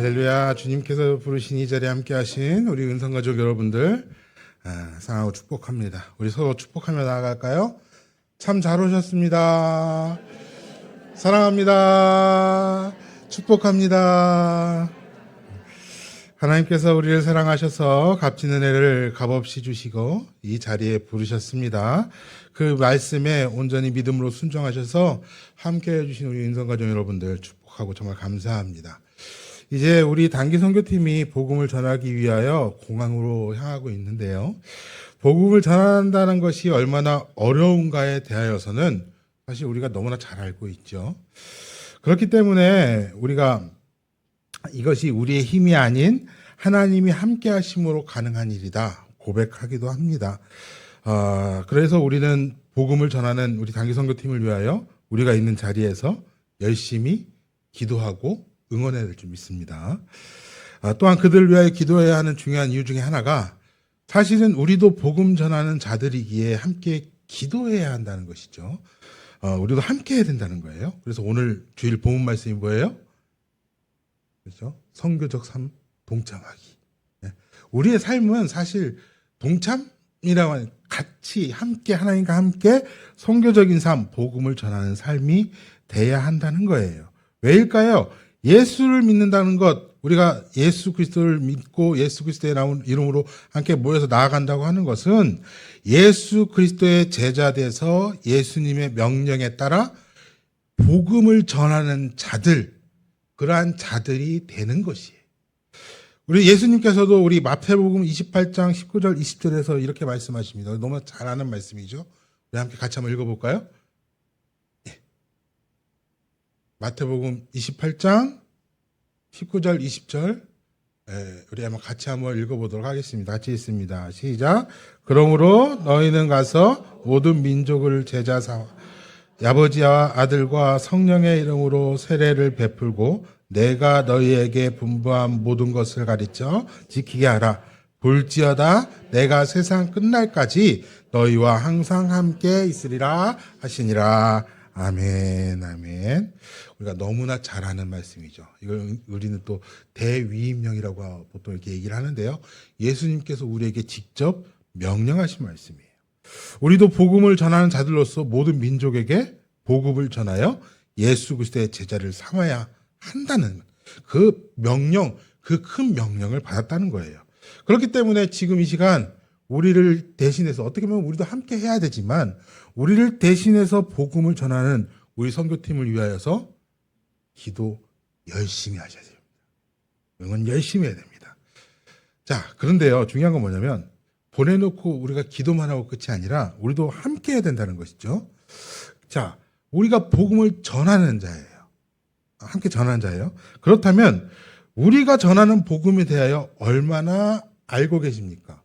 할렐루야. 주님께서 부르신 이 자리에 함께 하신 우리 은성가족 여러분들 사랑하고 축복합니다. 우리 서로 축복하며 나아갈까요? 참 잘 오셨습니다. 사랑합니다. 축복합니다. 하나님께서 우리를 사랑하셔서 값진 은혜를 값없이 주시고 이 자리에 부르셨습니다. 그 말씀에 온전히 믿음으로 순종하셔서 함께 해주신 우리 은성가족 여러분들 축복하고 정말 감사합니다. 이제 우리 단기 선교팀이 복음을 전하기 위하여 공항으로 향하고 있는데요. 복음을 전한다는 것이 얼마나 어려운가에 대하여서는 사실 우리가 너무나 잘 알고 있죠. 그렇기 때문에 우리가 이것이 우리의 힘이 아닌 하나님이 함께 하심으로 가능한 일이다 고백하기도 합니다. 그래서 우리는 복음을 전하는 우리 단기 선교팀을 위하여 우리가 있는 자리에서 열심히 기도하고 응원해야 될 줄 믿습니다. 또한 그들을 위하여 기도해야 하는 중요한 이유 중에 하나가 사실은 우리도 복음 전하는 자들이기에 함께 기도해야 한다는 것이죠. 우리도 함께 해야 된다는 거예요. 그래서 오늘 주일 본문 말씀이 뭐예요? 그렇죠? 선교적 삶 동참하기. 우리의 삶은 사실 동참이라고 하는 같이 함께 하나님과 함께 선교적인 삶, 복음을 전하는 삶이 돼야 한다는 거예요. 왜일까요? 예수를 믿는다는 것, 우리가 예수 그리스도를 믿고 예수 그리스도의 이름으로 함께 모여서 나아간다고 하는 것은 예수 그리스도의 제자 돼서 예수님의 명령에 따라 복음을 전하는 자들, 그러한 자들이 되는 것이에요. 우리 예수님께서도 우리 마태복음 28장 19절 20절에서 이렇게 말씀하십니다. 너무 잘 아는 말씀이죠. 우리 함께 같이 한번 읽어볼까요? 마태복음 28장 19절 20절 우리 한번 같이 한번 읽어보도록 하겠습니다. 같이 읽습니다. 시작. 그러므로 너희는 가서 모든 민족을 제자 삼아 아버지와 아들과 성령의 이름으로 세례를 베풀고 내가 너희에게 분부한 모든 것을 가르쳐 지키게 하라. 볼지어다 내가 세상 끝날까지 너희와 항상 함께 있으리라 하시니라. 아멘, 아멘. 우리가 너무나 잘 아는 말씀이죠. 이걸 우리는 또 대위임령이라고 보통 이렇게 얘기를 하는데요. 예수님께서 우리에게 직접 명령하신 말씀이에요. 우리도 복음을 전하는 자들로서 모든 민족에게 복음을 전하여 예수 그리스도의 제자를 삼아야 한다는 그 명령, 그 큰 명령을 받았다는 거예요. 그렇기 때문에 지금 이 시간 우리를 대신해서 어떻게 보면 우리도 함께 해야 되지만 우리를 대신해서 복음을 전하는 우리 선교팀을 위하여서 기도 열심히 하셔야 됩니다. 응원 열심히 해야 됩니다. 자, 그런데요, 중요한 건 뭐냐면 보내놓고 우리가 기도만 하고 끝이 아니라 우리도 함께 해야 된다는 것이죠. 자, 우리가 복음을 전하는 자예요. 함께 전하는 자예요. 그렇다면 우리가 전하는 복음에 대하여 얼마나 알고 계십니까?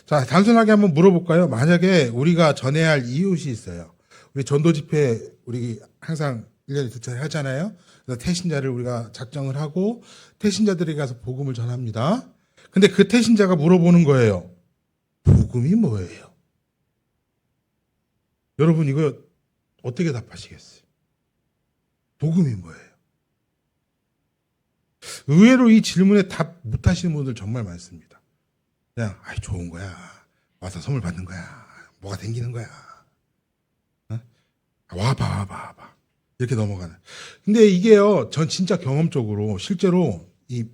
자, 단순하게 한번 물어볼까요? 만약에 우리가 전해야 할 이웃이 있어요. 우리 전도 집회 우리 항상 1년에 2차례 하잖아요. 그래서 태신자를 우리가 작정을 하고 태신자들에게 가서 복음을 전합니다. 근데 그 태신자가 물어보는 거예요. 복음이 뭐예요? 여러분 이거 어떻게 답하시겠어요? 복음이 뭐예요? 의외로 이 질문에 답 못하시는 분들 정말 많습니다. 그냥 좋은 거야. 와서 선물 받는 거야. 뭐가 생기는 거야. 와봐. 이렇게 넘어가는. 근데 이게요, 전 진짜 경험적으로 실제로 이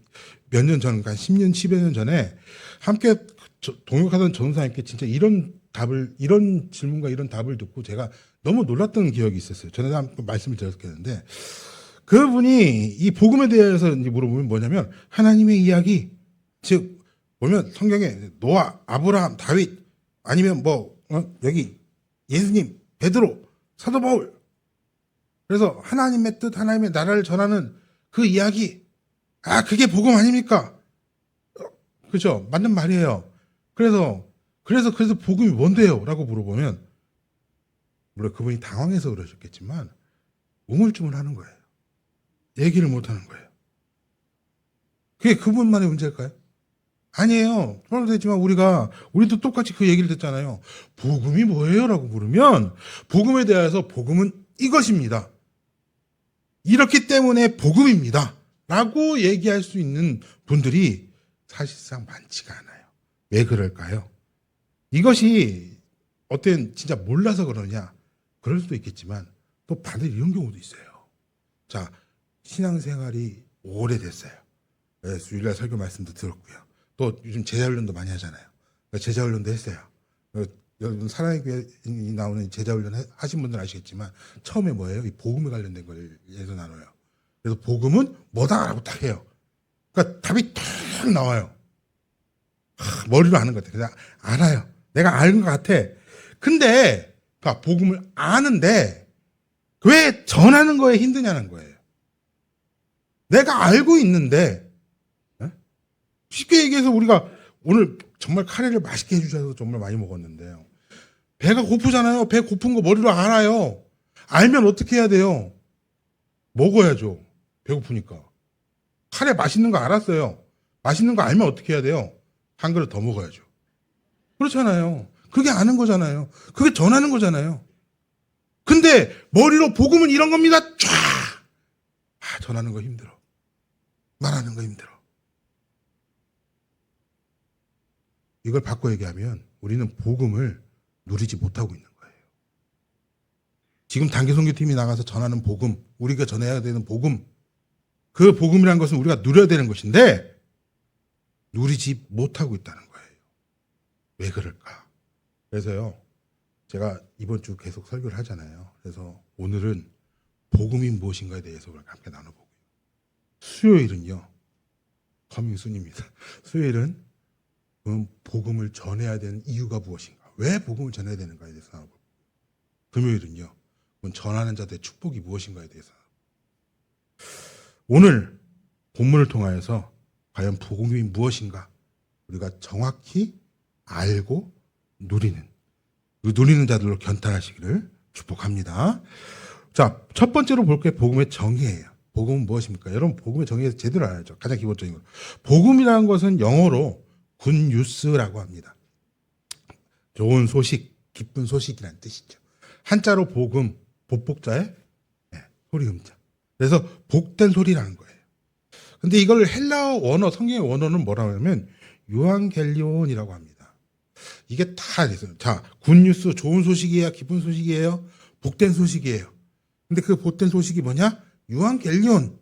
몇 년 전, 그러니까 10년, 10여 년 전에 함께 동역하던 전도사님께 진짜 이런 질문과 이런 답을 듣고 제가 너무 놀랐던 기억이 있었어요. 전에 한번 말씀을 드렸겠는데 그분이 이 복음에 대해서 물어보면 뭐냐면 하나님의 이야기, 즉 보면 성경에 노아, 아브라함, 다윗 아니면 여기 예수님, 베드로, 사도 바울, 그래서 하나님의 뜻, 하나님의 나라를 전하는 그 이야기, 그게 복음 아닙니까? 그렇죠? 맞는 말이에요. 그래서 복음이 뭔데요? 라고 물어보면 물론 그분이 당황해서 그러셨겠지만 우물쭈물하는 거예요. 얘기를 못하는 거예요. 그게 그분만의 문제일까요? 아니에요. 그래도 되지만 우리도 똑같이 그 얘기를 듣잖아요. 복음이 뭐예요? 라고 물으면 복음에 대해서 복음은 이것입니다. 이렇기 때문에 복음입니다. 라고 얘기할 수 있는 분들이 사실상 많지가 않아요. 왜 그럴까요? 이것이 어떤 진짜 몰라서 그러냐? 그럴 수도 있겠지만 또 반대로 이런 경우도 있어요. 자, 신앙생활이 오래됐어요. 주일날 설교 말씀도 들었고요. 또 요즘 제자훈련도 많이 하잖아요. 제자훈련도 했어요. 여러분 사랑의 교회에 나오는 제자훈련 하신 분들 아시겠지만 처음에 뭐예요? 이 복음에 관련된 걸 예서 나눠요. 그래서 복음은 뭐다라고 딱 해요. 그러니까 답이 탁 나와요. 머리로 아는 것 같아. 그냥 알아요. 내가 아는 것 같아. 근데 복음을 아는데 왜 전하는 거에 힘드냐는 거예요. 내가 알고 있는데 쉽게 얘기해서 우리가 오늘 정말 카레를 맛있게 해주셔서 정말 많이 먹었는데요. 배가 고프잖아요. 배 고픈 거 머리로 알아요. 알면 어떻게 해야 돼요? 먹어야죠. 배고프니까. 카레 맛있는 거 알았어요. 맛있는 거 알면 어떻게 해야 돼요? 한 그릇 더 먹어야죠. 그렇잖아요. 그게 아는 거잖아요. 그게 전하는 거잖아요. 근데 머리로 복음은 이런 겁니다. 쫙! 전하는 거 힘들어. 말하는 거 힘들어. 이걸 바꿔 얘기하면 우리는 복음을 누리지 못하고 있는 거예요. 지금 단기선교팀이 나가서 전하는 복음, 우리가 전해야 되는 복음, 그 복음이라는 것은 우리가 누려야 되는 것인데 누리지 못하고 있다는 거예요. 왜 그럴까? 그래서요, 제가 이번 주 계속 설교를 하잖아요. 그래서 오늘은 복음이 무엇인가에 대해서 함께 나눠보고요. 수요일은요, 커밍순입니다. 수요일은 복음을 전해야 되는 이유가 무엇인가? 왜 복음을 전해야 되는가에 대해서 나눠보고, 금요일은요, 전하는 자들의 축복이 무엇인가에 대해서. 오늘 본문을 통하여서 과연 복음이 무엇인가 우리가 정확히 알고 누리는 자들로 견탄하시기를 축복합니다. 자, 첫 번째로 볼 게 복음의 정의예요. 복음은 무엇입니까? 여러분 복음의 정의에서 제대로 알아야죠. 가장 기본적인 거. 복음이라는 것은 영어로 굿뉴스라고 합니다. 좋은 소식, 기쁜 소식이라는 뜻이죠. 한자로 복음, 복복자의 소리 음자. 그래서 복된 소리라는 거예요. 근데 이걸 헬라어 원어, 성경의 원어는 뭐라고 하냐면 유앙겔리온이라고 합니다. 이게 다 있어요. 자, 굿뉴스, 좋은 소식이에요? 기쁜 소식이에요? 복된 소식이에요. 근데 그 복된 소식이 뭐냐? 유앙겔리온.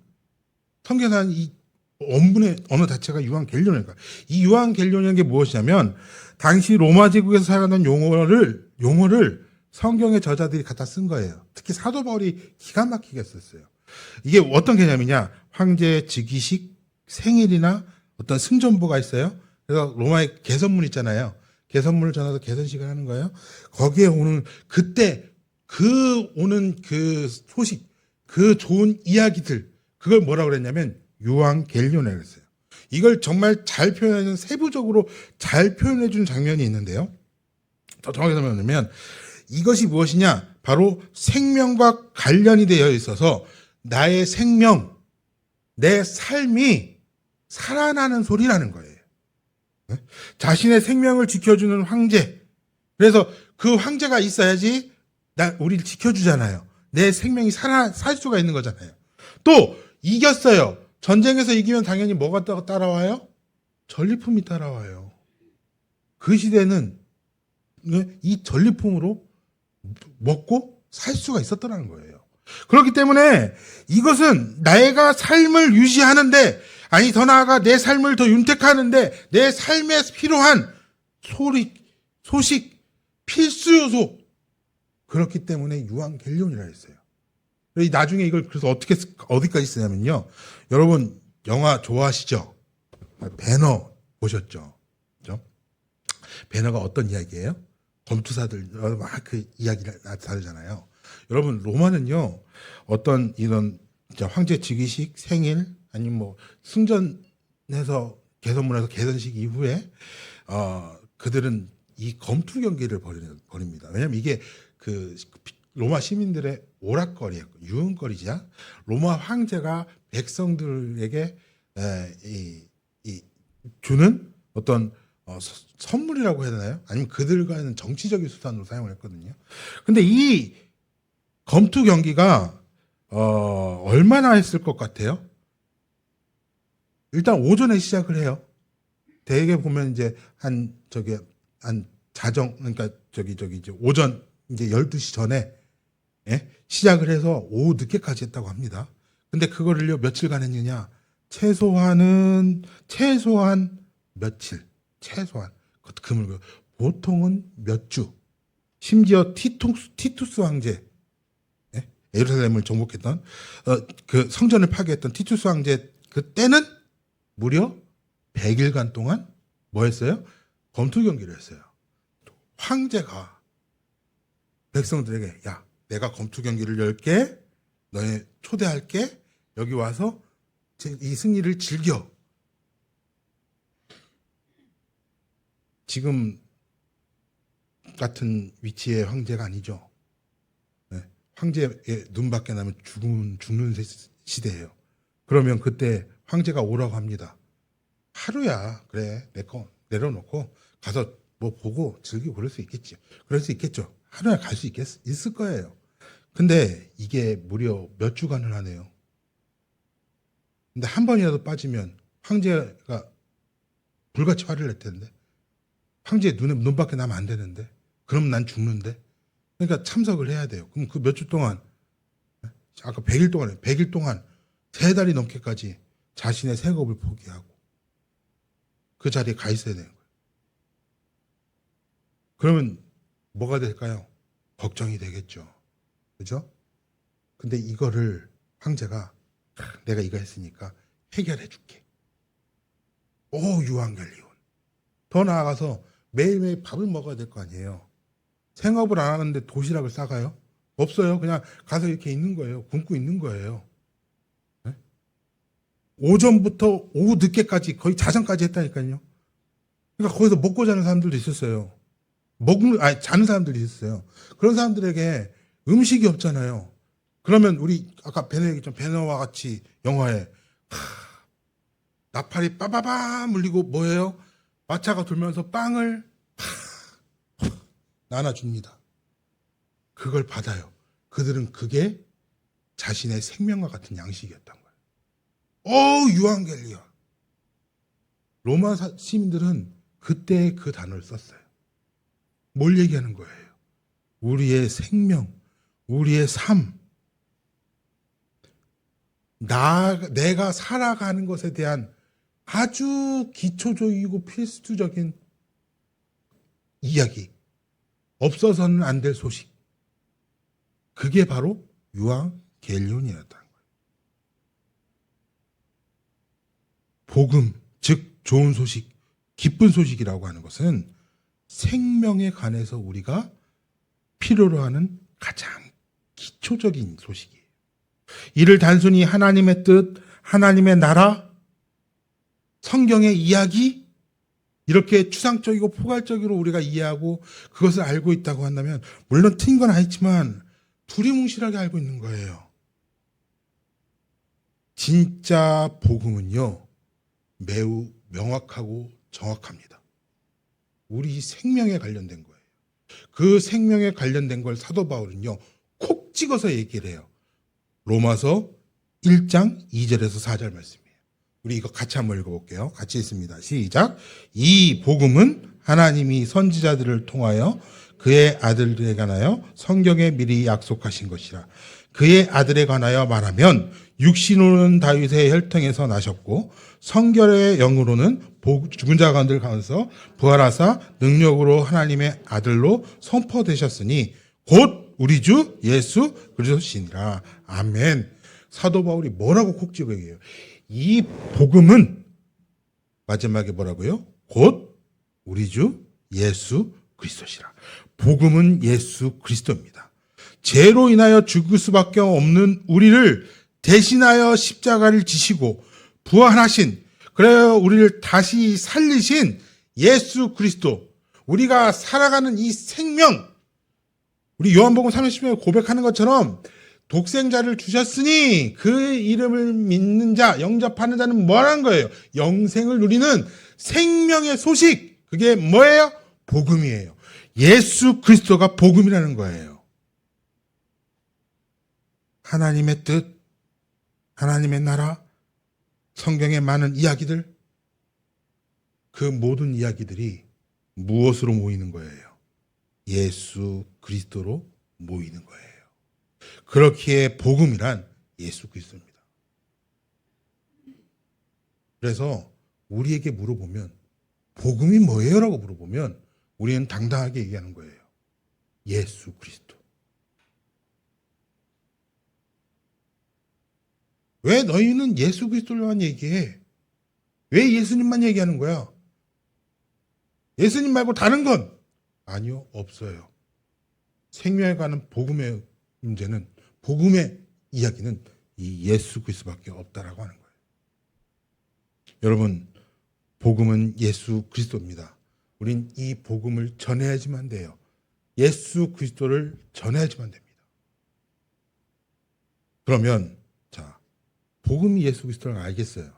성경에서 이 원문의 언어 자체가 유앙겔리온이니까. 이 유앙겔리온이라는 게 무엇이냐면 당시 로마 제국에서 사용하는 용어를 성경의 저자들이 갖다 쓴 거예요. 특히 사도 바울이 기가 막히게 썼어요. 이게 어떤 개념이냐? 황제 즉위식, 생일이나 어떤 승전보가 있어요. 그래서 로마의 개선문 있잖아요. 개선문을 전해서 개선식을 하는 거예요. 거기에 오는 그때 오는 그 소식, 그 좋은 이야기들, 그걸 뭐라고 그랬냐면 유앙겔리온이라고 했어요. 이걸 정말 잘 표현해준, 세부적으로 잘 표현해준 장면이 있는데요. 더 정확히 설명하면 이것이 무엇이냐? 바로 생명과 관련이 되어 있어서 나의 생명, 내 삶이 살아나는 소리라는 거예요. 자신의 생명을 지켜주는 황제. 그래서 그 황제가 있어야지 우리를 지켜주잖아요. 내 생명이 살 수가 있는 거잖아요. 또 이겼어요. 전쟁에서 이기면 당연히 뭐가 따라와요? 전리품이 따라와요. 그 시대는 이 전리품으로 먹고 살 수가 있었더라는 거예요. 그렇기 때문에 이것은 내가 삶을 유지하는데, 아니 더 나아가 내 삶을 더 윤택하는데 내 삶에 필요한 소식, 필수 요소. 그렇기 때문에 유앙겔리온이라 했어요. 나중에 이걸 그래서 어디까지 쓰냐면요. 여러분 영화 좋아하시죠? 배너 보셨죠? 그죠? 배너가 어떤 이야기예요? 검투사들 막 그 이야기를 다루잖아요. 여러분 로마는요, 어떤 이런 황제 즉위식, 생일, 아니면 뭐 승전해서 개선문에서 개선식 이후에 그들은 이 검투 경기를 벌입니다. 왜냐하면 이게 그 로마 시민들의 오락거리예요. 유흥거리자. 로마 황제가 백성들에게 주는 어떤 선물이라고 해야 되나요? 아니면 그들과는 정치적인 수단으로 사용을 했거든요. 근데 이 검투 경기가 얼마나 했을 것 같아요? 일단 오전에 시작을 해요. 대개 보면 이제 그러니까 이제 오전 이제 12시 전에 시작을 해서 오후 늦게까지 했다고 합니다. 근데 그거를요, 며칠간 했느냐? 최소한 며칠, 최소한. 그것도 그물, 보통은 몇 주. 심지어 티투스 황제, 예루살렘을 정복했던, 그 성전을 파괴했던 티투스 황제, 그때는 무려 100일간 동안 뭐 했어요? 검투 경기를 했어요. 황제가 백성들에게, 야, 내가 검투 경기를 열게, 너네 초대할게, 여기 와서 이 승리를 즐겨. 지금 같은 위치의 황제가 아니죠. 황제의 눈 밖에 나면 죽는 시대예요. 그러면 그때 황제가 오라고 합니다. 하루야, 그래, 내 거 내려놓고 가서 뭐 보고 즐기고 그럴 수 있겠죠. 하루야 갈 수 있을 거예요. 근데 이게 무려 몇 주간을 하네요. 근데 한 번이라도 빠지면 황제가 불같이 화를 낼 텐데, 황제의 눈 밖에 나면 안 되는데, 그럼 난 죽는데. 그러니까 참석을 해야 돼요. 그럼 그 몇 주 동안, 아까 100일 동안 3달이 넘게까지 자신의 생업을 포기하고 그 자리에 가 있어야 되는 거예요. 그러면 뭐가 될까요? 걱정이 되겠죠. 그죠? 근데 이거를 황제가, 내가 이거 했으니까 해결해 줄게. 오, 유한결리온. 더 나아가서 매일매일 밥을 먹어야 될 거 아니에요. 생업을 안 하는데 도시락을 싸가요? 없어요. 그냥 가서 이렇게 있는 거예요. 굶고 있는 거예요. 네? 오전부터 오후 늦게까지 거의 자정까지 했다니까요. 그러니까 거기서 먹고 자는 사람들도 있었어요. 자는 사람들이 있었어요. 그런 사람들에게 음식이 없잖아요. 그러면 우리 아까 배너와 같이 영화에 나팔이 빠바바 물리고 뭐예요? 마차가 돌면서 빵을 나눠줍니다. 그걸 받아요. 그들은 그게 자신의 생명과 같은 양식이었던 거예요. 유한겔리온. 로마 시민들은 그때 그 단어를 썼어요. 뭘 얘기하는 거예요? 우리의 생명, 우리의 삶, 내가 살아가는 것에 대한 아주 기초적이고 필수적인 이야기, 없어서는 안 될 소식, 그게 바로 유한겔리온이었다는 거예요. 복음, 즉 좋은 소식, 기쁜 소식이라고 하는 것은 생명에 관해서 우리가 필요로 하는 가장 기초적인 소식이에요. 이를 단순히 하나님의 뜻, 하나님의 나라, 성경의 이야기, 이렇게 추상적이고 포괄적으로 우리가 이해하고 그것을 알고 있다고 한다면, 물론 틀린 건 아니지만 두리뭉실하게 알고 있는 거예요. 진짜 복음은요, 매우 명확하고 정확합니다. 우리 생명에 관련된 거예요. 그 생명에 관련된 걸 사도 바울은요, 콕 찍어서 얘기를 해요. 로마서 1장 2절에서 4절 말씀이에요. 우리 이거 같이 한번 읽어볼게요. 같이 읽습니다. 시작. 이 복음은 하나님이 선지자들을 통하여 그의 아들들에 관하여 성경에 미리 약속하신 것이라. 그의 아들에 관하여 말하면 육신으로는 다윗의 혈통에서 나셨고 성결의 영으로는 죽은 자 가운데서 부활하사 능력으로 하나님의 아들로 선포되셨으니 곧 우리 주 예수 그리스도시니라. 아멘. 사도 바울이 뭐라고 콕 집어 얘기해요? 이 복음은 마지막에 뭐라고요? 곧 우리 주 예수 그리스도시라. 복음은 예수 그리스도입니다. 죄로 인하여 죽을 수밖에 없는 우리를 대신하여 십자가를 지시고 부활하신, 그래요, 우리를 다시 살리신 예수 그리스도, 우리가 살아가는 이 생명, 우리 요한복음 30장에 고백하는 것처럼 독생자를 주셨으니 그 이름을 믿는 자, 영접하는 자는 뭐라는 거예요? 영생을 누리는 생명의 소식. 그게 뭐예요? 복음이에요. 예수 그리스도가 복음이라는 거예요. 하나님의 뜻, 하나님의 나라, 성경의 많은 이야기들, 그 모든 이야기들이 무엇으로 모이는 거예요? 예수 그리스도로 모이는 거예요. 그렇기에 복음이란 예수 그리스도입니다. 그래서 우리에게 물어보면 복음이 뭐예요? 라고 물어보면 우리는 당당하게 얘기하는 거예요. 예수 그리스도. 왜 너희는 예수 그리스도로만 얘기해? 왜 예수님만 얘기하는 거야? 예수님 말고 다른 건? 아니요, 없어요. 생명에 관한 복음의 문제는, 복음의 이야기는 이 예수 그리스도밖에 없다라고 하는 거예요. 여러분, 복음은 예수 그리스도입니다. 우린 이 복음을 전해야지만 돼요. 예수 그리스도를 전해야지만 됩니다. 그러면 자, 복음이 예수 그리스도를 알겠어요.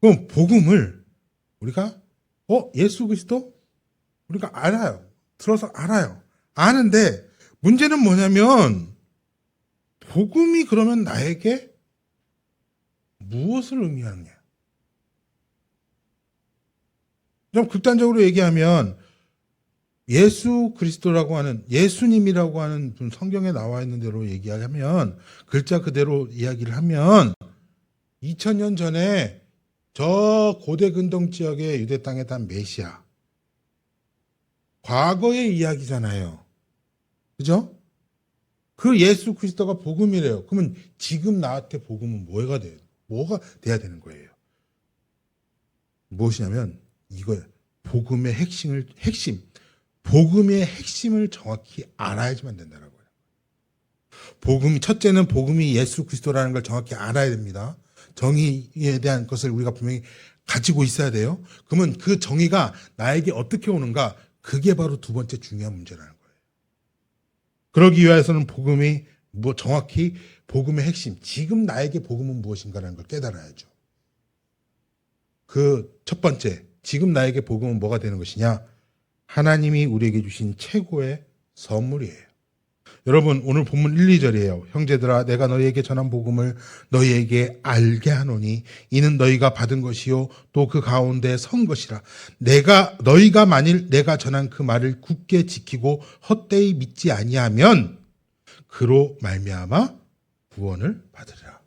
그럼 복음을 우리가 예수 그리스도? 우리가 알아요. 들어서 알아요. 아는데 문제는 뭐냐면 복음이 그러면 나에게 무엇을 의미하느냐? 좀 극단적으로 얘기하면 예수 그리스도라고 하는, 예수님이라고 하는 분, 성경에 나와 있는 대로 얘기하면, 글자 그대로 이야기를 하면 2000년 전에 저 고대 근동 지역의 유대 땅에 단 메시아, 과거의 이야기잖아요. 그죠? 그 예수 그리스도가 복음이래요. 그러면 지금 나한테 복음은 뭐가 돼요? 뭐가 돼야 되는 거예요? 무엇이냐면 이거예요. 복음의 복음의 핵심을 정확히 알아야지만 된다는 거예요. 첫째는 복음이 예수 그리스도라는 걸 정확히 알아야 됩니다. 정의에 대한 것을 우리가 분명히 가지고 있어야 돼요. 그러면 그 정의가 나에게 어떻게 오는가? 그게 바로 두 번째 중요한 문제라는 거예요. 그러기 위해서는 복음이 정확히 복음의 핵심, 지금 나에게 복음은 무엇인가라는 걸 깨달아야죠. 그 첫 번째, 지금 나에게 복음은 뭐가 되는 것이냐? 하나님이 우리에게 주신 최고의 선물이에요. 여러분, 오늘 본문 1, 2절이에요. 형제들아, 내가 너희에게 전한 복음을 너희에게 알게 하노니 이는 너희가 받은 것이요 또 그 가운데 선 것이라. 너희가 만일 내가 전한 그 말을 굳게 지키고 헛되이 믿지 아니하면 그로 말미암아 구원을 받으리라.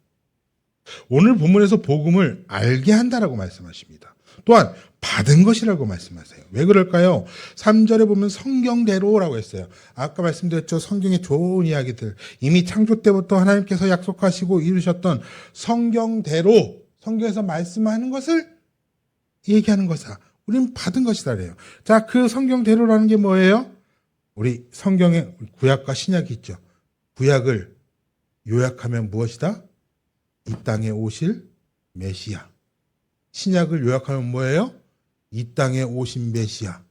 오늘 본문에서 복음을 알게 한다라고 말씀하십니다. 또한 받은 것이라고 말씀하세요. 왜 그럴까요? 3절에 보면 성경대로라고 했어요. 아까 말씀드렸죠. 성경의 좋은 이야기들, 이미 창조 때부터 하나님께서 약속하시고 이루셨던 성경대로, 성경에서 말씀하는 것을 얘기하는 것이다. 우리는 받은 것이다 그래요. 자, 그 성경대로라는 게 뭐예요? 우리 성경에 구약과 신약이 있죠. 구약을 요약하면 무엇이다? 이 땅에 오실 메시아. 신약을 요약하면 뭐예요? 이 땅에 오신 메시아.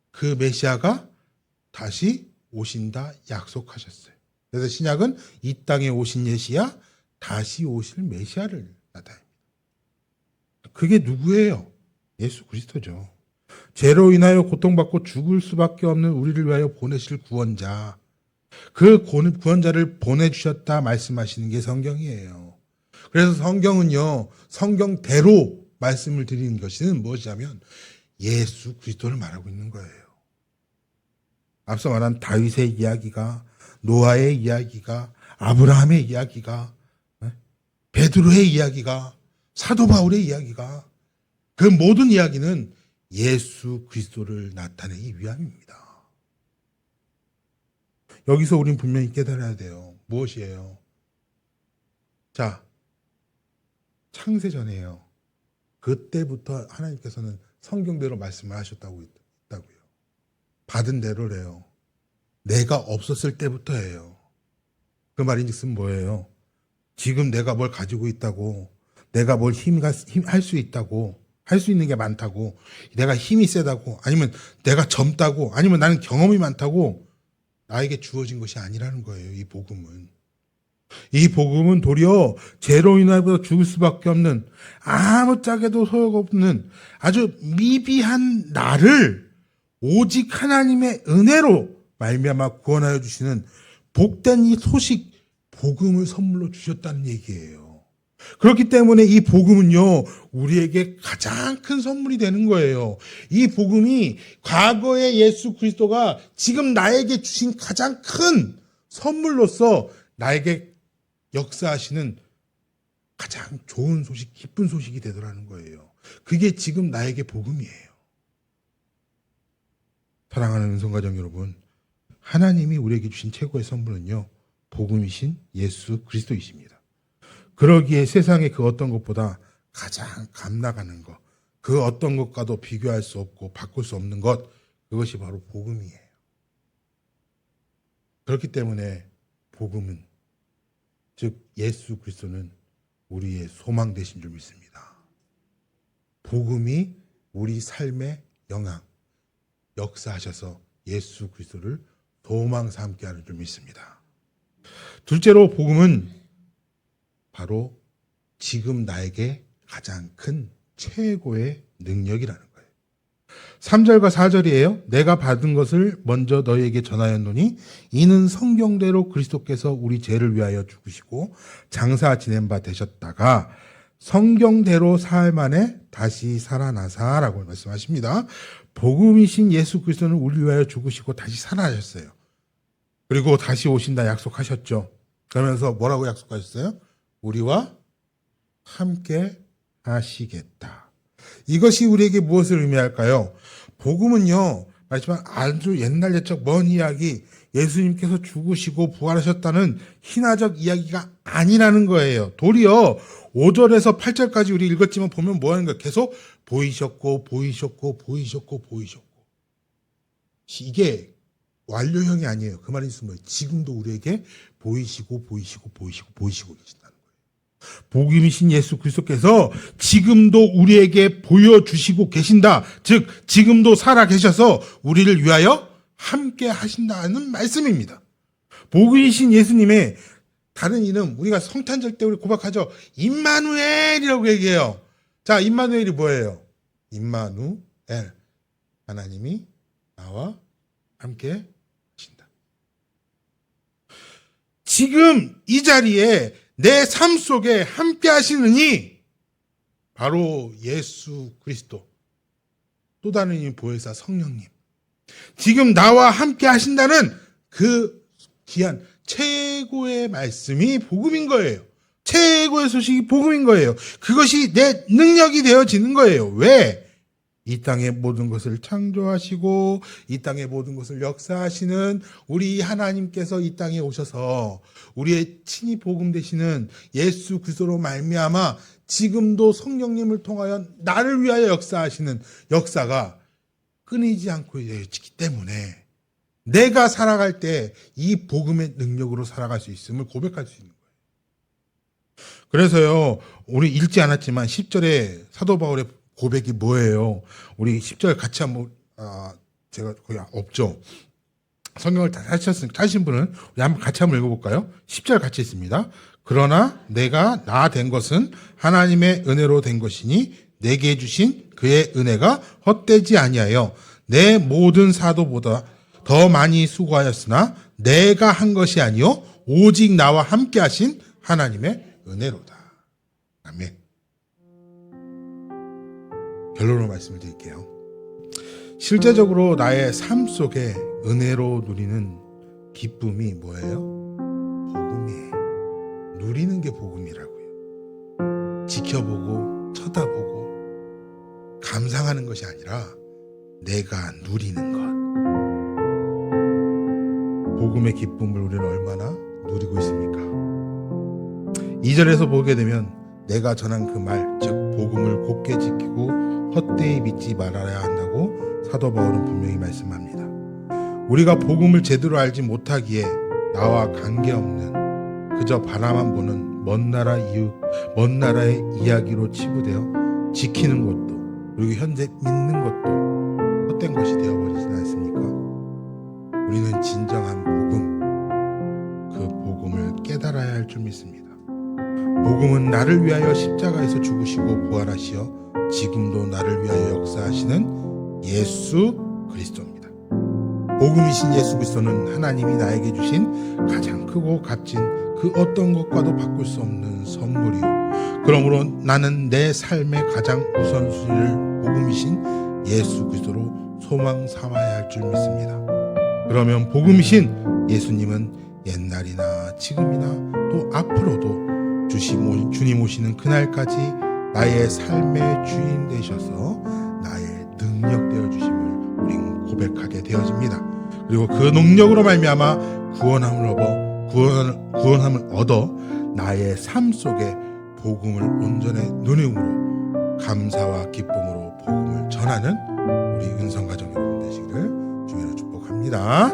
그 메시아가 다시 오신다 약속하셨어요. 그래서 신약은 이 땅에 오신 메시아, 다시 오실 메시아를 나타냅니다. 그게 누구예요? 예수 그리스도죠. 죄로 인하여 고통받고 죽을 수밖에 없는 우리를 위하여 보내실 구원자. 그 구원자를 보내주셨다 말씀하시는 게 성경이에요. 그래서 성경은요, 성경대로 말씀을 드리는 것은 무엇이냐면 예수 그리스도를 말하고 있는 거예요. 앞서 말한 다윗의 이야기가, 노아의 이야기가, 아브라함의 이야기가, 베드로의 이야기가, 사도 바울의 이야기가, 그 모든 이야기는 예수 그리스도를 나타내기 위함입니다. 여기서 우린 분명히 깨달아야 돼요. 무엇이에요? 자, 창세전이에요. 그때부터 하나님께서는 성경대로 말씀을 하셨다고 있다고요. 받은 대로래요. 내가 없었을 때부터예요. 그 말인즉슨 뭐예요? 지금 내가 뭘 가지고 있다고, 내가 뭘 할 수 있다고, 할 수 있는 게 많다고, 내가 힘이 세다고, 아니면 내가 젊다고, 아니면 나는 경험이 많다고 나에게 주어진 것이 아니라는 거예요. 이 복음은. 이 복음은 도리어 죄로 인하여 죽을 수밖에 없는, 아무짝에도 소용없는 아주 미비한 나를 오직 하나님의 은혜로 말미암아 구원하여 주시는 복된 이 소식, 복음을 선물로 주셨다는 얘기예요. 그렇기 때문에 이 복음은요, 우리에게 가장 큰 선물이 되는 거예요. 이 복음이 과거의 예수 그리스도가 지금 나에게 주신 가장 큰 선물로서 나에게 역사하시는 가장 좋은 소식, 기쁜 소식이 되더라는 거예요. 그게 지금 나에게 복음이에요. 사랑하는 은성가정 여러분, 하나님이 우리에게 주신 최고의 선물은요, 복음이신 예수 그리스도이십니다. 그러기에 세상의 그 어떤 것보다 가장 값나가는 것, 그 어떤 것과도 비교할 수 없고 바꿀 수 없는 것, 그것이 바로 복음이에요. 그렇기 때문에 복음은, 즉 예수 그리스도는 우리의 소망 되신 줄 믿습니다. 복음이 우리 삶의 영향, 역사하셔서 예수 그리스도를 소망 삼게 하는 줄 믿습니다. 둘째로 복음은 바로 지금 나에게 가장 큰 최고의 능력이라는 거예요. 3절과 4절이에요. 내가 받은 것을 먼저 너희에게 전하였노니 이는 성경대로 그리스도께서 우리 죄를 위하여 죽으시고 장사 지낸 바 되셨다가 성경대로 사흘 만에 다시 살아나사라고 말씀하십니다. 복음이신 예수 그리스도는 우리를 위하여 죽으시고 다시 살아나셨어요. 그리고 다시 오신다 약속하셨죠. 그러면서 뭐라고 약속하셨어요? 우리와 함께 하시겠다. 이것이 우리에게 무엇을 의미할까요? 복음은요, 말하지만 아주 옛날 옛적 먼 이야기, 예수님께서 죽으시고 부활하셨다는 희나적 이야기가 아니라는 거예요. 도리어 5절에서 8절까지 우리 읽었지만 보면 뭐 하는 거예요? 계속 보이셨고 보이셨고 보이셨고 보이셨고. 이게 완료형이 아니에요. 그 말이 무슨 뭐예요? 지금도 우리에게 보이시고 보이시고 보이시고 보이시고 계신다는 거예요. 복음이신 예수 그리스도께서 지금도 우리에게 보여주시고 계신다. 즉 지금도 살아 계셔서 우리를 위하여 함께 하신다는 말씀입니다. 복음이신 예수님의 다른 이름, 우리가 성탄절 때 우리 고백하죠. 임마누엘이라고 얘기해요. 자, 임마누엘이 뭐예요? 임마누엘, 하나님이 나와 함께 하신다. 지금 이 자리에 내 삶 속에 함께 하시느니 바로 예수 그리스도, 또 다른 이름 보혜사 성령님, 지금 나와 함께 하신다는 그 귀한 최고의 말씀이 복음인 거예요. 최고의 소식이 복음인 거예요. 그것이 내 능력이 되어지는 거예요. 왜? 이 땅의 모든 것을 창조하시고 이 땅의 모든 것을 역사하시는 우리 하나님께서 이 땅에 오셔서 우리의 친히 복음 되시는 예수 그리스도로 말미암아 지금도 성령님을 통하여 나를 위하여 역사하시는 역사가 끊이지 않고 있기 때문에 내가 살아갈 때 이 복음의 능력으로 살아갈 수 있음을 고백할 수 있는 거예요. 그래서요, 우리 읽지 않았지만 10절에 사도 바울의 고백이 뭐예요? 우리 10절 같이 한번, 제가 거기 없죠. 성경을 다 하신 분은 우리 한번 같이 한번 읽어볼까요? 10절 같이 있습니다. 그러나 내가 나 된 것은 하나님의 은혜로 된 것이니 내게 주신 그의 은혜가 헛되지 아니하여 내 모든 사도보다 더 많이 수고하였으나 내가 한 것이 아니요 오직 나와 함께 하신 하나님의 은혜로다. 아멘. 결론으로 말씀을 드릴게요. 실제적으로 나의 삶 속에 은혜로 누리는 기쁨이 뭐예요? 복음이에요. 누리는 게 복음이라고요. 지켜보고 쳐다보고 감상하는 것이 아니라 내가 누리는 것. 복음의 기쁨을 우리는 얼마나 누리고 있습니까? 2절에서 보게 되면 내가 전한 그 말, 즉 복음을 곧게 지키고 헛되이 믿지 말아야 한다고 사도 바울은 분명히 말씀합니다. 우리가 복음을 제대로 알지 못하기에 나와 관계없는 그저 바라만 보는 먼 나라의 이야기로 치부되어 지키는 것도 그리고 현재 믿는 것도 헛된 것이 되어버리지 않습니까? 우리는 진정한 복음, 그 복음을 깨달아야 할 줄 믿습니다. 복음은 나를 위하여 십자가에서 죽으시고 부활하시어 지금도 나를 위하여 역사하시는 예수 그리스도입니다. 복음이신 예수 그리스도는 하나님이 나에게 주신 가장 크고 값진 그 어떤 것과도 바꿀 수 없는 선물이요, 그러므로 나는 내 삶의 가장 우선순위를 복음이신 예수 그리스도로 소망 삼아야 할 줄 믿습니다. 그러면 복음이신 예수님은 옛날이나 지금이나 또 앞으로도 주님 오시는 그날까지 나의 삶의 주인 되셔서 나의 능력 되어 주심을 우리는 고백하게 되어집니다. 그리고 그 능력으로 말미암아 구원함을 얻어 나의 삶 속에 복음을 온전히 누림으로 감사와 기쁨으로 복음을 전하는 우리 은성가정 여러분 되시기를 주님으로 축복합니다.